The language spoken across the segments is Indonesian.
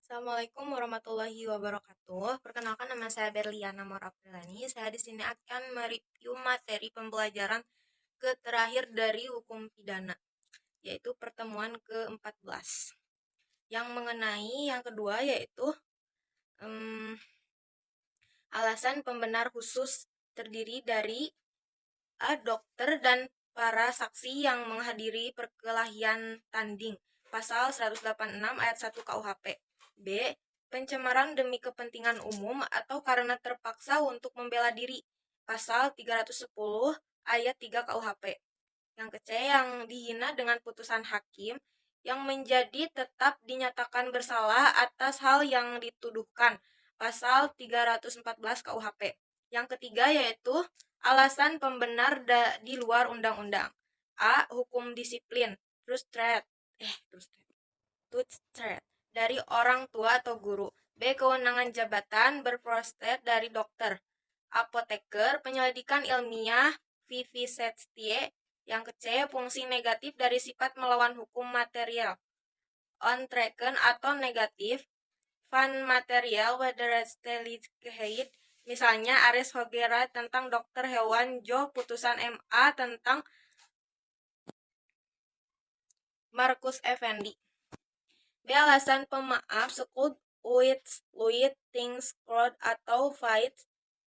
Assalamualaikum warahmatullahi wabarakatuh. Perkenalkan, nama saya Berliana Morapilani. Saya di sini akan mereview materi pembelajaran terakhir dari hukum pidana, yaitu pertemuan ke-14. Yang mengenai yang kedua yaitu alasan pembenar khusus terdiri dari dokter dan para saksi yang menghadiri perkelahian tanding. Pasal 186 ayat 1 KUHP. B. Pencemaran demi kepentingan umum atau karena terpaksa untuk membela diri. Pasal 310 ayat 3 KUHP. Yang ke C, yang dihina dengan putusan hakim yang menjadi tetap dinyatakan bersalah atas hal yang dituduhkan. Pasal 314 KUHP. Yang ketiga yaitu alasan pembenar di luar undang-undang. A. Hukum disiplin, frustrate dari orang tua atau guru. B. Kewenangan jabatan berprostat dari dokter. Apoteker, penyelidikan ilmiah, vivisectie. Yang ke C, fungsi negatif dari sifat melawan hukum material. Onttreken atau negatif, van material wederrechtelijkheid. Misalnya Ares Hogera tentang dokter hewan, Jo putusan MA tentang Markus Effendi. B. Alasan pemaaf sekut with things crowd atau fight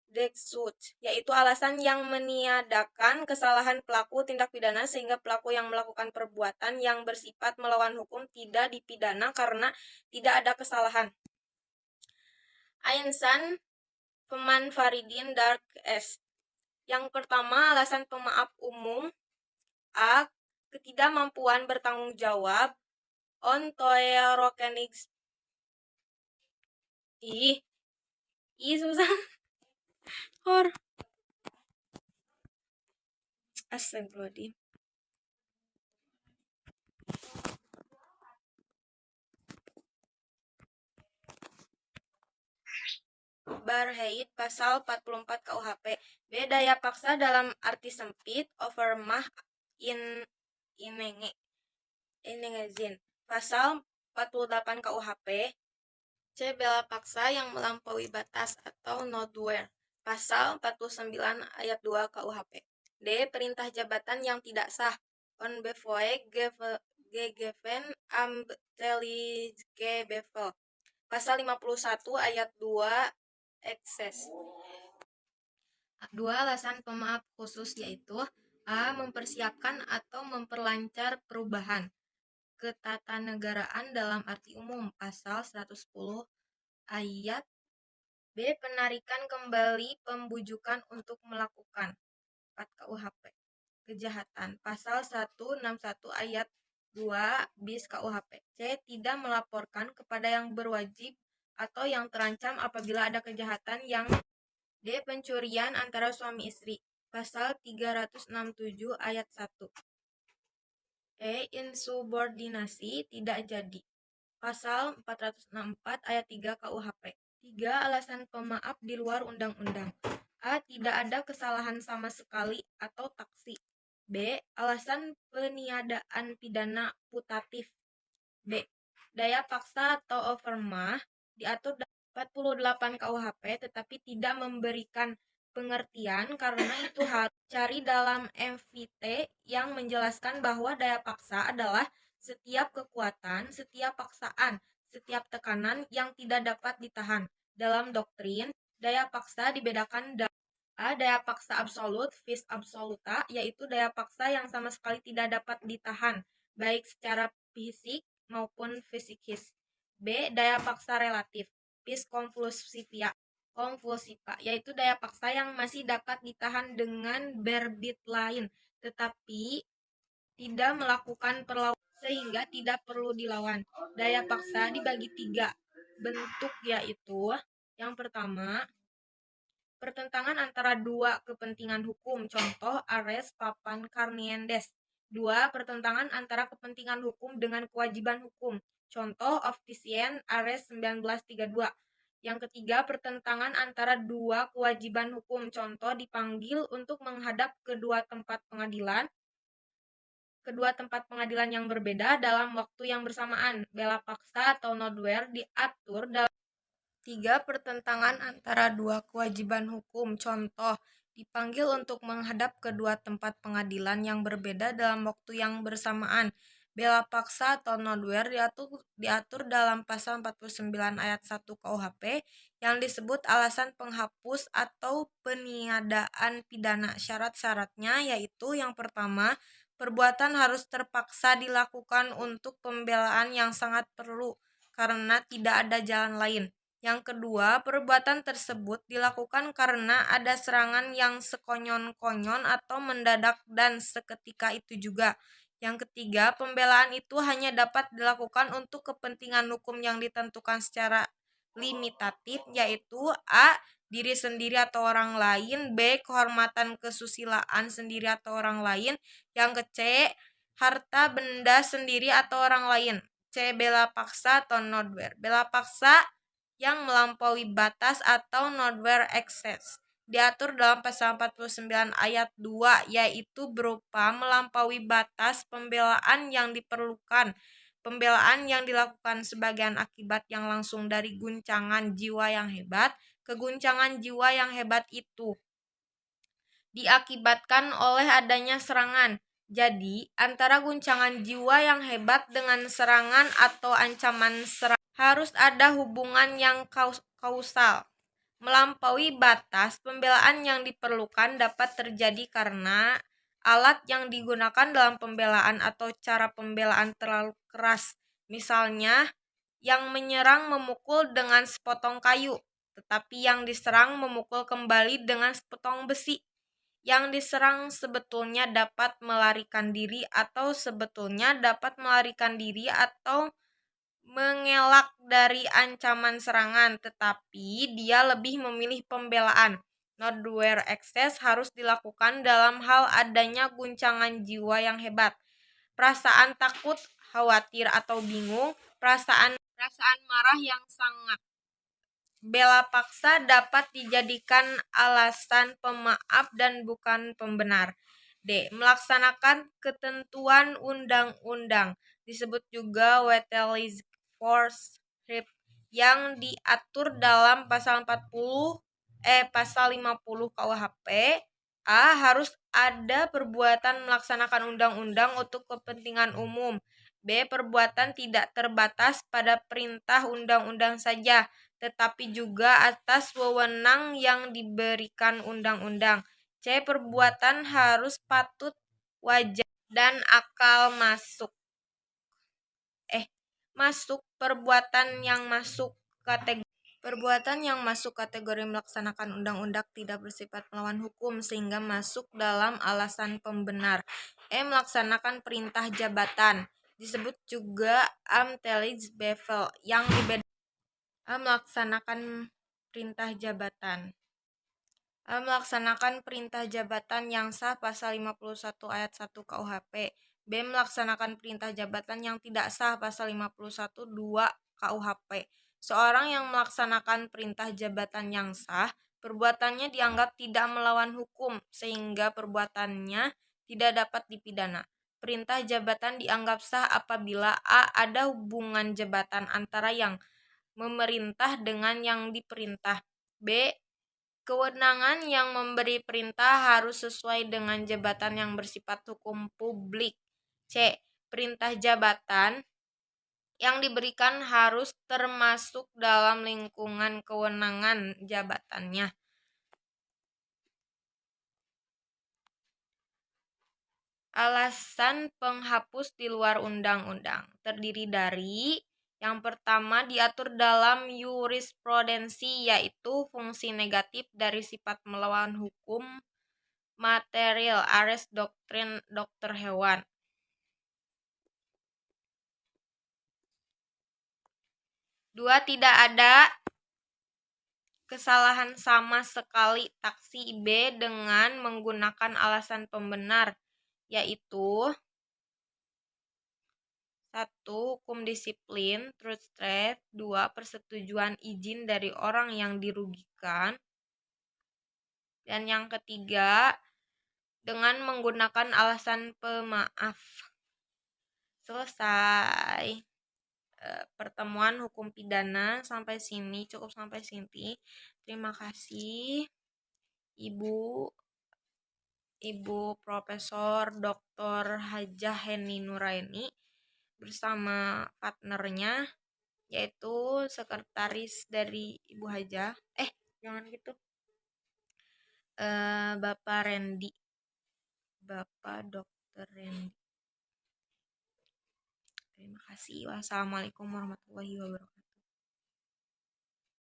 Dexut, yaitu alasan yang meniadakan kesalahan pelaku tindak pidana sehingga pelaku yang melakukan perbuatan yang bersifat melawan hukum tidak dipidana karena tidak ada kesalahan. Ainsan Peman Faridin Dark S. Yang pertama, alasan pemaaf umum. A. Ketidakmampuan bertanggung jawab. Ontoerokenix. Susah. Hor. Astagfirullahaladzim. Barheit pasal 44 KUHP. B. Daya paksa dalam arti sempit, overmah inengezin pasal 48 KUHP. C. Bela paksa yang melampaui batas atau notwear pasal 49 ayat 2 KUHP. D. Perintah jabatan yang tidak sah, onbevoeg gegeven amtelige bevel pasal 51 ayat 2 ekses. Dua alasan pemaaf khusus yaitu A. Mempersiapkan atau memperlancar perubahan ketatanegaraan dalam arti umum pasal 110 ayat. B. Penarikan kembali pembujukan untuk melakukan 4 KUHP kejahatan pasal 161 ayat 2 bis KUHP. C. Tidak melaporkan kepada yang berwajib atau yang terancam apabila ada kejahatan yang. D. Pencurian antara suami istri pasal 367 ayat 1. E. Insubordinasi tidak jadi pasal 464 ayat 3 KUHP. 3. Alasan pemaaf di luar undang-undang. A. Tidak ada kesalahan sama sekali atau taksi. B. Alasan peniadaan pidana putatif. B. Daya paksa atau overmah diatur 48 KUHP tetapi tidak memberikan pengertian karena itu harus cari dalam MVT yang menjelaskan bahwa daya paksa adalah setiap kekuatan, setiap paksaan, setiap tekanan yang tidak dapat ditahan. Dalam doktrin, daya paksa dibedakan A. Daya paksa absolut, vis absoluta, yaitu daya paksa yang sama sekali tidak dapat ditahan, baik secara fisik maupun psikis. B. Daya paksa relatif, vis konvulsiva, yaitu daya paksa yang masih dapat ditahan dengan berbit lain, tetapi tidak melakukan perlawanan sehingga tidak perlu dilawan. Daya paksa dibagi 3 bentuk yaitu yang pertama, pertentangan antara dua kepentingan hukum, contoh Ares Papan Carniendes. 2. Pertentangan antara kepentingan hukum dengan kewajiban hukum, contoh Officien Ares 1932. Yang ketiga, pertentangan antara dua kewajiban hukum, contoh dipanggil untuk menghadap kedua tempat pengadilan, kedua tempat pengadilan yang berbeda dalam waktu yang bersamaan. Bela paksa atau nodware diatur dalam 3 pertentangan antara dua kewajiban hukum. Contoh, dipanggil untuk menghadap kedua tempat pengadilan yang berbeda dalam waktu yang bersamaan. Bela paksa atau nodware diatur dalam pasal 49 ayat 1 KUHP yang disebut alasan penghapus atau peniadaan pidana. Syarat-syaratnya yaitu yang pertama, perbuatan harus terpaksa dilakukan untuk pembelaan yang sangat perlu karena tidak ada jalan lain. Yang kedua, perbuatan tersebut dilakukan karena ada serangan yang sekonyon-konyon atau mendadak dan seketika itu juga. Yang ketiga, pembelaan itu hanya dapat dilakukan untuk kepentingan hukum yang ditentukan secara limitatif, yaitu A. Diri sendiri atau orang lain, B. Kehormatan kesusilaan sendiri atau orang lain, yang C. Harta benda sendiri atau orang lain. C. Bela paksa atau nodware. Bela paksa yang melampaui batas atau nodware excess diatur dalam pasal 49 ayat 2 yaitu berupa melampaui batas pembelaan yang diperlukan. Pembelaan yang dilakukan sebagian akibat yang langsung dari guncangan jiwa yang hebat. Keguncangan jiwa yang hebat itu diakibatkan oleh adanya serangan. Jadi, antara guncangan jiwa yang hebat dengan serangan atau ancaman serangan harus ada hubungan yang kausal. Melampaui batas, pembelaan yang diperlukan dapat terjadi karena alat yang digunakan dalam pembelaan atau cara pembelaan terlalu keras. Misalnya, yang menyerang memukul dengan sepotong kayu, tetapi yang diserang memukul kembali dengan sepotong besi. Yang diserang sebetulnya dapat melarikan diri atau mengelak dari ancaman serangan, tetapi dia lebih memilih pembelaan. Nodware excess harus dilakukan dalam hal adanya guncangan jiwa yang hebat, perasaan takut, khawatir atau bingung, perasaan marah yang sangat. Bela paksa dapat dijadikan alasan pemaaf dan bukan pembenar. D. Melaksanakan ketentuan undang-undang, disebut juga Wetelic Force Script, yang diatur dalam pasal 50 KUHP. A. Harus ada perbuatan melaksanakan undang-undang untuk kepentingan umum. B. Perbuatan tidak terbatas pada perintah undang-undang saja, tetapi juga atas wewenang yang diberikan undang-undang. C. Perbuatan harus patut, wajar, dan akal masuk. Perbuatan yang masuk kategori melaksanakan undang-undang tidak bersifat melawan hukum sehingga masuk dalam alasan pembenar. Melaksanakan perintah jabatan, disebut juga amtelage bevel, yang dibedakan melaksanakan perintah jabatan. Melaksanakan perintah jabatan yang sah pasal 51 ayat 1 KUHP. B. Melaksanakan perintah jabatan yang tidak sah pasal 51 2 KUHP. Seorang yang melaksanakan perintah jabatan yang sah, perbuatannya dianggap tidak melawan hukum sehingga perbuatannya tidak dapat dipidana. Perintah jabatan dianggap sah apabila A. Ada hubungan jabatan antara yang memerintah dengan yang diperintah. B. Kewenangan yang memberi perintah harus sesuai dengan jabatan yang bersifat hukum publik. C. Perintah jabatan yang diberikan harus termasuk dalam lingkungan kewenangan jabatannya. Alasan penghapus di luar undang-undang terdiri dari yang pertama diatur dalam jurisprudensi, yaitu fungsi negatif dari sifat melawan hukum material, Ares doktrin dokter hewan. Dua, tidak ada kesalahan sama sekali taksi B dengan menggunakan alasan pembenar, yaitu 1. Hukum disiplin, truth threat. 2. Persetujuan izin dari orang yang dirugikan. Dan yang ketiga, dengan menggunakan alasan pemaaf. Selesai. Pertemuan hukum pidana sampai sini, cukup sampai sini. Terima kasih Ibu Profesor Dr. Hajah Heni Nuraini bersama partnernya, yaitu sekretaris dari Ibu Hajah. Jangan gitu. Bapak Randy. Bapak Dr. Randy. Terima kasih. Wassalamualaikum warahmatullahi wabarakatuh.